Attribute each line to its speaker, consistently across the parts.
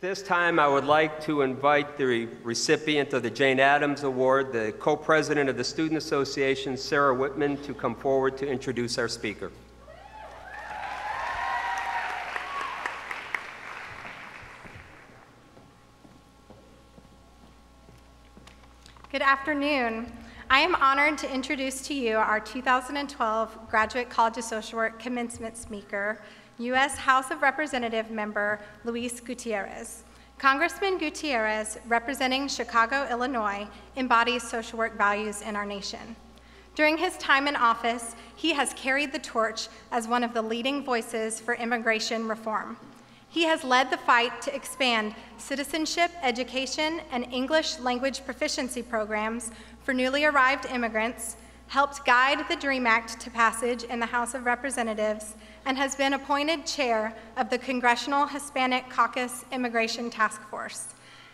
Speaker 1: This time, I would like to invite the recipient of the Jane Addams Award, the co-president of the Student Association, Sarah Whitman, to come forward to introduce our speaker.
Speaker 2: Good afternoon. I am honored to introduce to you our 2012 Graduate College of Social Work Commencement speaker, U.S. House of Representative member Luis Gutierrez. Congressman Gutierrez, representing Chicago, Illinois, embodies social work values in our nation. During his time in office, he has carried the torch as one of the leading voices for immigration reform. He has led the fight to expand citizenship, education, and English language proficiency programs for newly arrived immigrants, helped guide the DREAM Act to passage in the House of Representatives, and has been appointed chair of the Congressional Hispanic Caucus Immigration Task Force.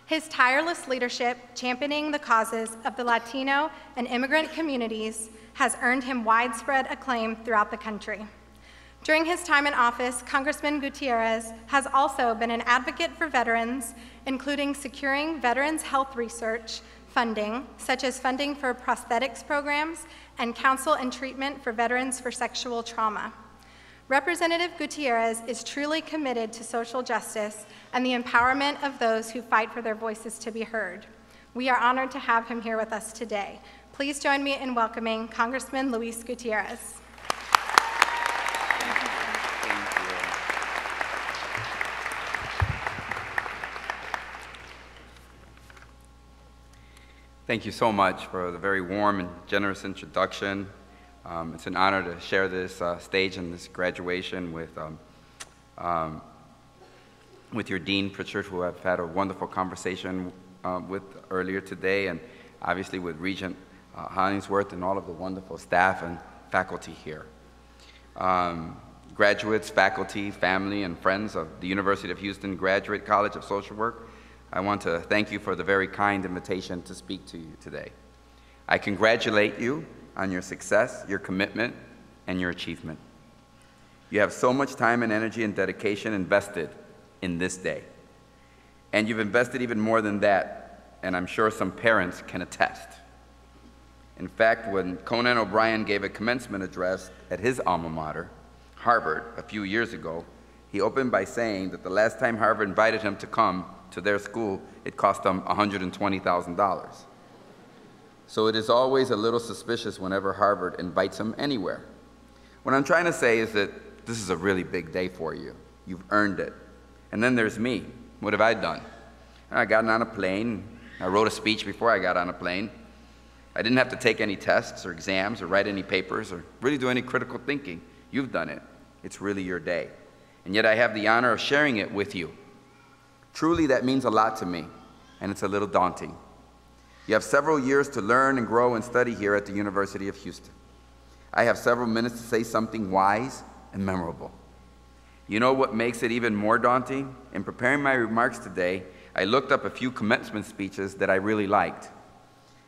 Speaker 2: His tireless leadership championing the causes of the Latino and immigrant communities has earned him widespread acclaim throughout the country. During his time in office, Congressman Gutierrez has also been an advocate for veterans, including securing veterans' health research funding, such as funding for prosthetics programs and counsel and treatment for veterans for sexual trauma. Representative Gutierrez is truly committed to social justice and the empowerment of those who fight for their voices to be heard. We are honored to have him here with us today. Please join me in welcoming Congressman Luis Gutierrez.
Speaker 3: Thank you so much for the very warm and generous introduction. It's an honor to share this stage and this graduation with your Dean Pritchard, who I've had a wonderful conversation with earlier today, and obviously with Regent Hollingsworth and all of the wonderful staff and faculty here. Graduates, faculty, family, and friends of the University of Houston Graduate College of Social Work, I want to thank you for the very kind invitation to speak to you today. I congratulate you on your success, your commitment, and your achievement. You have so much time and energy and dedication invested in this day. And you've invested even more than that, and I'm sure some parents can attest. In fact, when Conan O'Brien gave a commencement address at his alma mater, Harvard, a few years ago, he opened by saying that the last time Harvard invited him to come to their school, it cost them $120,000. So it is always a little suspicious whenever Harvard invites him anywhere. What I'm trying to say is that this is a really big day for you. You've earned it. And then there's me. What have I done? I got on a plane. I wrote a speech before I got on a plane. I didn't have to take any tests or exams or write any papers or really do any critical thinking. You've done it. It's really your day. And yet I have the honor of sharing it with you. Truly, that means a lot to me, and it's a little daunting. You have several years to learn and grow and study here at the University of Houston. I have several minutes to say something wise and memorable. You know what makes it even more daunting? In preparing my remarks today, I looked up a few commencement speeches that I really liked.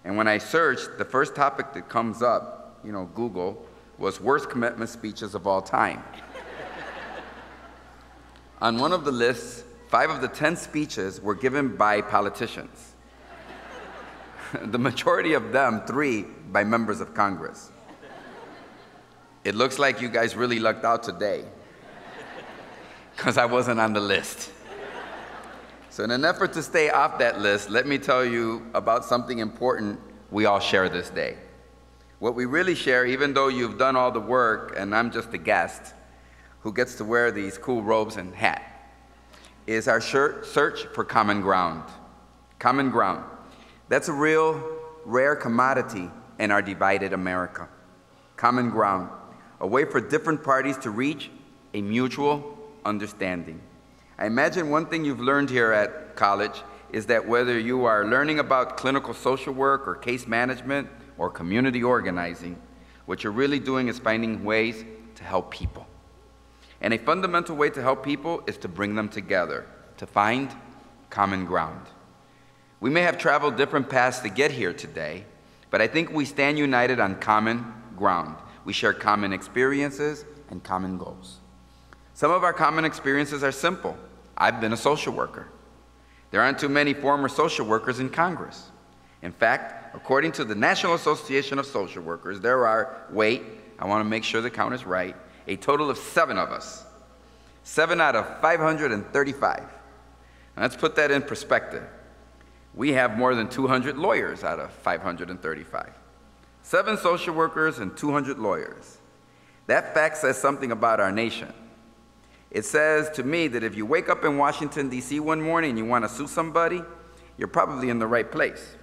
Speaker 3: And when I searched, the first topic that comes up, Google, was worst commencement speeches of all time. On one of the lists, 5 of the 10 speeches were given by politicians. The majority of them, 3, by members of Congress. It looks like you guys really lucked out today, because I wasn't on the list. So in an effort to stay off that list, let me tell you about something important we all share this day. What we really share, even though you've done all the work and I'm just a guest who gets to wear these cool robes and hat, is our search for common ground. Common ground. That's a real rare commodity in our divided America. Common ground. A way for different parties to reach a mutual understanding. I imagine one thing you've learned here at college is that whether you are learning about clinical social work or case management or community organizing, what you're really doing is finding ways to help people. And a fundamental way to help people is to bring them together, to find common ground. We may have traveled different paths to get here today, but I think we stand united on common ground. We share common experiences and common goals. Some of our common experiences are simple. I've been a social worker. There aren't too many former social workers in Congress. In fact, according to the National Association of Social Workers, there are, wait, I want to make sure the count is right, a total of 7 of us. 7 out of 535. And let's put that in perspective. We have more than 200 lawyers out of 535. 7 social workers and 200 lawyers. That fact says something about our nation. It says to me that if you wake up in Washington, D.C. one morning and you want to sue somebody, you're probably in the right place.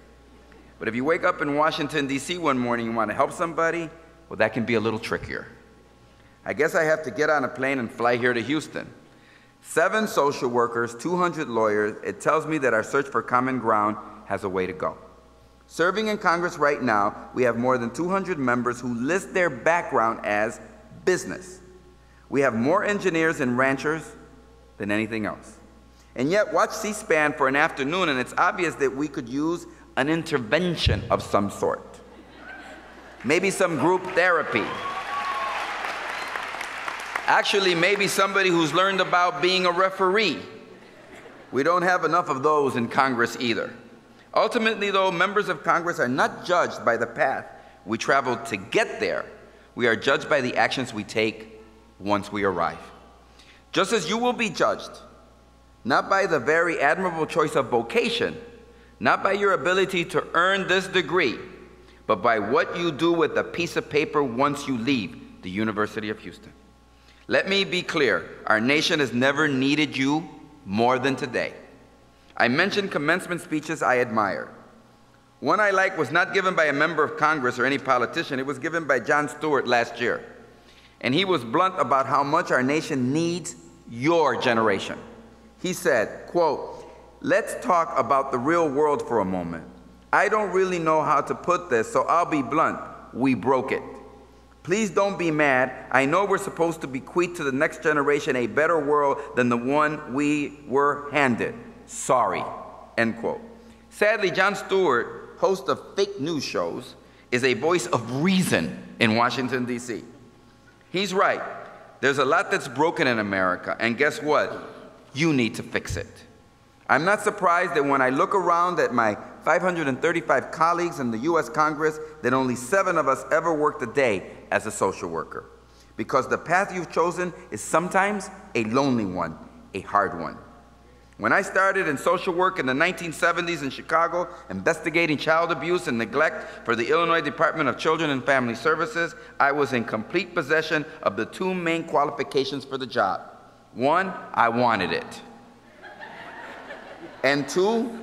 Speaker 3: But if you wake up in Washington, D.C. one morning and you want to help somebody, well, that can be a little trickier. I guess I have to get on a plane and fly here to Houston. 7 social workers, 200 lawyers. It tells me that our search for common ground has a way to go. Serving in Congress right now, we have more than 200 members who list their background as business. We have more engineers and ranchers than anything else. And yet, watch C-SPAN for an afternoon, and it's obvious that we could use an intervention of some sort. Maybe some group therapy. Actually, maybe somebody who's learned about being a referee. We don't have enough of those in Congress either. Ultimately, though, members of Congress are not judged by the path we traveled to get there. We are judged by the actions we take once we arrive. Just as you will be judged, not by the very admirable choice of vocation, not by your ability to earn this degree, but by what you do with a piece of paper once you leave the University of Houston. Let me be clear, our nation has never needed you more than today. I mentioned commencement speeches I admire. One I like was not given by a member of Congress or any politician. It was given by Jon Stewart last year. And he was blunt about how much our nation needs your generation. He said, quote, "Let's talk about the real world for a moment. I don't really know how to put this, so I'll be blunt. We broke it. Please don't be mad. I know we're supposed to bequeath to the next generation a better world than the one we were handed. Sorry," end quote. Sadly, Jon Stewart, host of fake news shows, is a voice of reason in Washington, D.C. He's right. There's a lot that's broken in America, and guess what? You need to fix it. I'm not surprised that when I look around at my 535 colleagues in the U.S. Congress, that only 7 of us ever worked a day as a social worker. Because the path you've chosen is sometimes a lonely one, a hard one. When I started in social work in the 1970s in Chicago, investigating child abuse and neglect for the Illinois Department of Children and Family Services, I was in complete possession of the 2 main qualifications for the job. 1, I wanted it. And 2,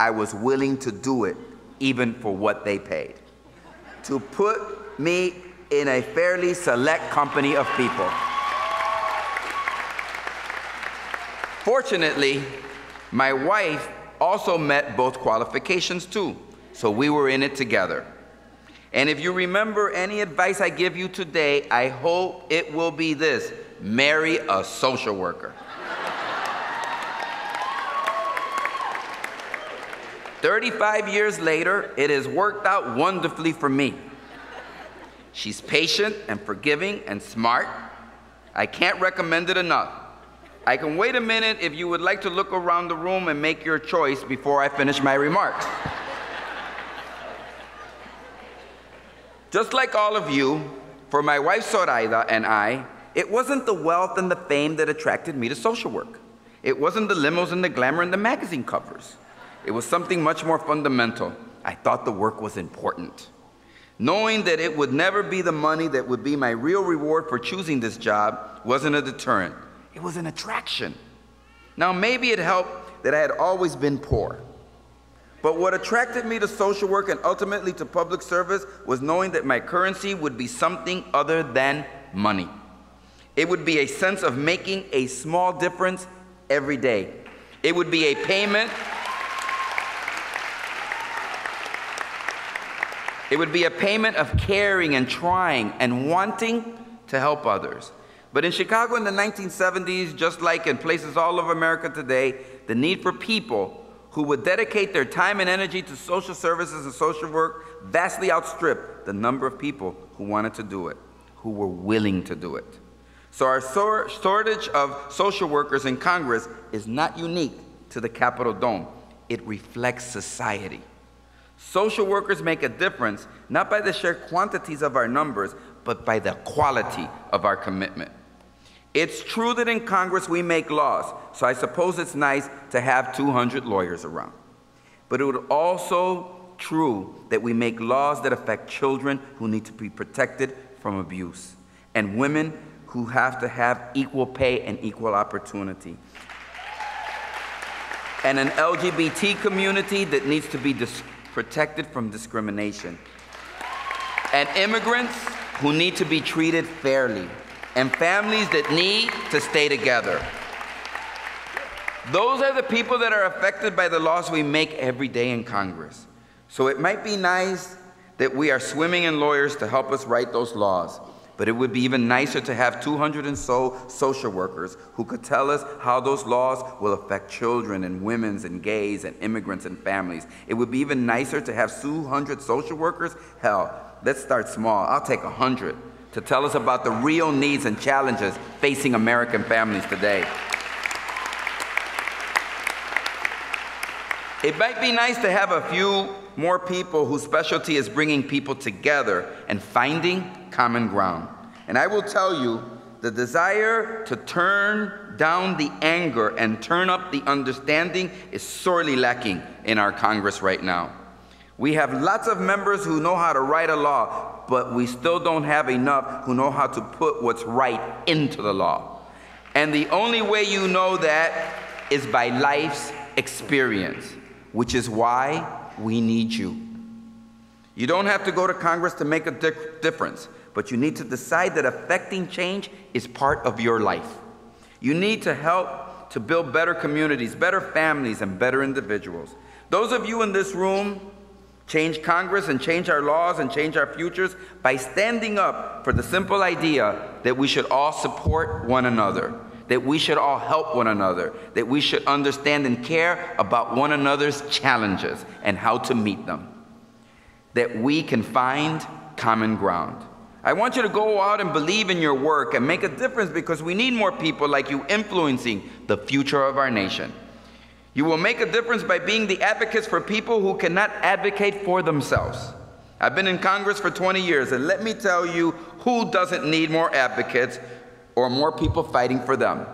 Speaker 3: I was willing to do it, even for what they paid. To put me in a fairly select company of people. Fortunately, my wife also met both qualifications too, so we were in it together. And if you remember any advice I give you today, I hope it will be this: marry a social worker. 35 years later, it has worked out wonderfully for me. She's patient and forgiving and smart. I can't recommend it enough. I can wait a minute if you would like to look around the room and make your choice before I finish my remarks. Just like all of you, for my wife Zoraida and I, it wasn't the wealth and the fame that attracted me to social work. It wasn't the limos and the glamour and the magazine covers. It was something much more fundamental. I thought the work was important. Knowing that it would never be the money that would be my real reward for choosing this job wasn't a deterrent. It was an attraction. Now, maybe it helped that I had always been poor. But what attracted me to social work and ultimately to public service was knowing that my currency would be something other than money. It would be a sense of making a small difference every day. It would be a payment. It would be a payment of caring and trying and wanting to help others. But in Chicago in the 1970s, just like in places all over America today, the need for people who would dedicate their time and energy to social services and social work vastly outstripped the number of people who wanted to do it, who were willing to do it. So our shortage of social workers in Congress is not unique to the Capitol dome. It reflects society. Social workers make a difference, not by the sheer quantities of our numbers, but by the quality of our commitment. It's true that in Congress we make laws, so I suppose it's nice to have 200 lawyers around. But it would also true that we make laws that affect children who need to be protected from abuse, and women who have to have equal pay and equal opportunity, and an LGBT community that needs to be protected from discrimination, and immigrants who need to be treated fairly, and families that need to stay together. Those are the people that are affected by the laws we make every day in Congress. So it might be nice that we are swimming in lawyers to help us write those laws, but it would be even nicer to have 200 and so social workers who could tell us how those laws will affect children and women and gays and immigrants and families. It would be even nicer to have 200 social workers. Hell, let's start small. I'll take 100 to tell us about the real needs and challenges facing American families today. It might be nice to have a few more people whose specialty is bringing people together and finding common ground. And I will tell you, the desire to turn down the anger and turn up the understanding is sorely lacking in our Congress right now. We have lots of members who know how to write a law, but we still don't have enough who know how to put what's right into the law. And the only way you know that is by life's experience, which is why we need you. You don't have to go to Congress to make a difference, but you need to decide that affecting change is part of your life. You need to help to build better communities, better families, and better individuals. Those of you in this room change Congress and change our laws and change our futures by standing up for the simple idea that we should all support one another, that we should all help one another, that we should understand and care about one another's challenges and how to meet them, that we can find common ground. I want you to go out and believe in your work and make a difference, because we need more people like you influencing the future of our nation. You will make a difference by being the advocates for people who cannot advocate for themselves. I've been in Congress for 20 years, and let me tell you who doesn't need more advocates or more people fighting for them.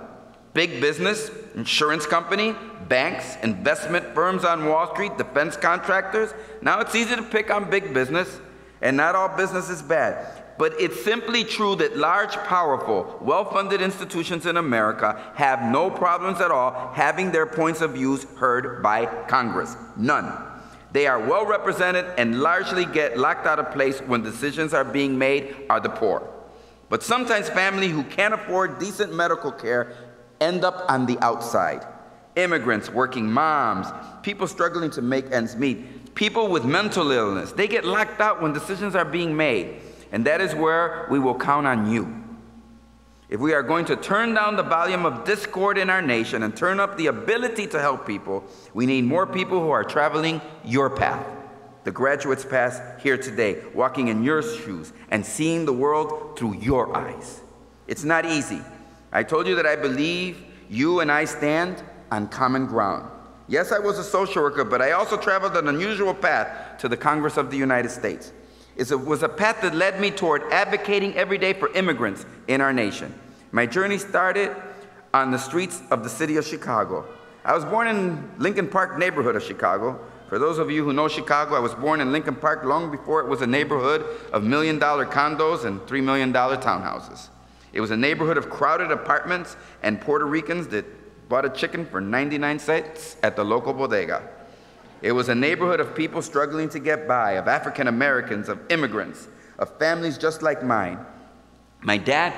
Speaker 3: Big business, insurance company, banks, investment firms on Wall Street, defense contractors. Now it's easy to pick on big business, and not all business is bad. But it's simply true that large, powerful, well-funded institutions in America have no problems at all having their points of views heard by Congress. None. They are well represented and largely get locked out of place when decisions are being made are the poor. But sometimes families who can't afford decent medical care end up on the outside. Immigrants, working moms, people struggling to make ends meet, people with mental illness, they get locked out when decisions are being made. And that is where we will count on you. If we are going to turn down the volume of discord in our nation and turn up the ability to help people, we need more people who are traveling your path, the graduate's path here today, walking in your shoes and seeing the world through your eyes. It's not easy. I told you that I believe you and I stand on common ground. Yes, I was a social worker, but I also traveled an unusual path to the Congress of the United States. It was a path that led me toward advocating every day for immigrants in our nation. My journey started on the streets of the city of Chicago. I was born in Lincoln Park neighborhood of Chicago. For those of you who know Chicago, I was born in Lincoln Park long before it was a neighborhood of $1 million condos and $3 million townhouses. It was a neighborhood of crowded apartments and Puerto Ricans that bought a chicken for 99 cents at the local bodega. It was a neighborhood of people struggling to get by, of African Americans, of immigrants, of families just like mine. My dad